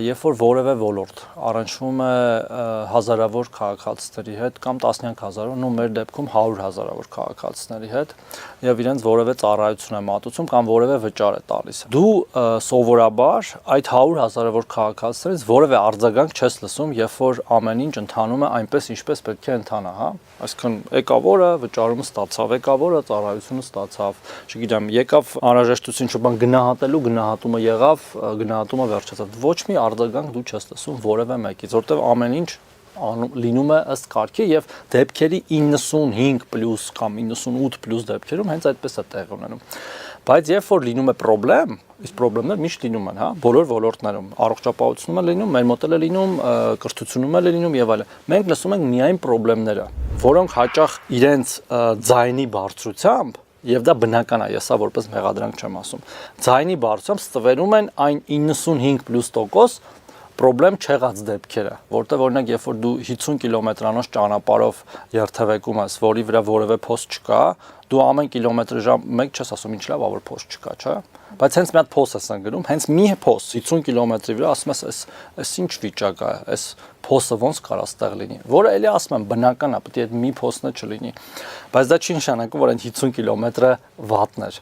Երբ որ որևէ ոլորտ առնչվում է հազարավոր քաղաքացիների հետ կամ տասնյակ հազարավոր, ու մեր դեպքում 100 հազարավոր քաղաքացիների հետ եւ իրենց որևէ ծառայություն է մատուցում կամ որևէ վճար է տալիս։ Դու սովորաբար այդ 100 հազարավոր քաղաքացիներից որևէ արձագանք չես լսում, երբ որ ամեն ինչ ընթանում է այնպես, ինչպես պետք է ընթանա, հա։ Այսինքն եկավորը վճարումը ստացավ, եկավորը ծառայությունը ստացավ, չգիտեմ, եկավ անհրաժեշտություն շփան գնահատելու, գնահատումը եղավ, գնահատումը վերջացավ։ Ոչ մի արձագանք դու չես լսում որևէ մեկից, որտեղ ամեն ինչ լինում է ըստ կարգի եւ դեպքերի 95+ կամ 98+ դեպքերում հենց այդպես է տեղի ունենում։ Բայց երբ որ լինում է խնդրեմ, իսկ խնդիրներ միշտ լինում են, հա, բոլոր ոլորտներում, առողջապահությունում է լինում, մեր մոտ է լինում, կրթությունում է լինում եւ այլն։ Մենք լսում ենք միայն խնդիրները, որոնք հաճախ իրենց ձայնի բարձրությամբ Եվ դա բնական է, ես սա որպես մեղադրանք չեմ ասում։ Ձայնի բարձրությամբ ստվերում են այն 95+% խնդրեմ չեղած դեպքերը, որտեղ օրինակ երբ որ դու 50 կիլոմետրանոց ճանապարհով երթևեկում ես, որի վրա որևէ փոստ չկա, դու ամեն կիլոմետրի/ժամ մեկ չես ասում ինչ լավ, որ փոստ չկա, չէ՞։ Բայց հենց մի հատ փոս ես ընկնում, հենց մի փոս 50 կիլոմետրի վրա ասում ես, այս ինչ վիճակ է, այս փոսը ոնց կարա ստեղ լինի, որը էլի ասում եմ բնական է, պետք է այդ մի փոսն է չլինի, բայց դա չի նշանակում, որ այն 50 կիլոմետրը վատն էր։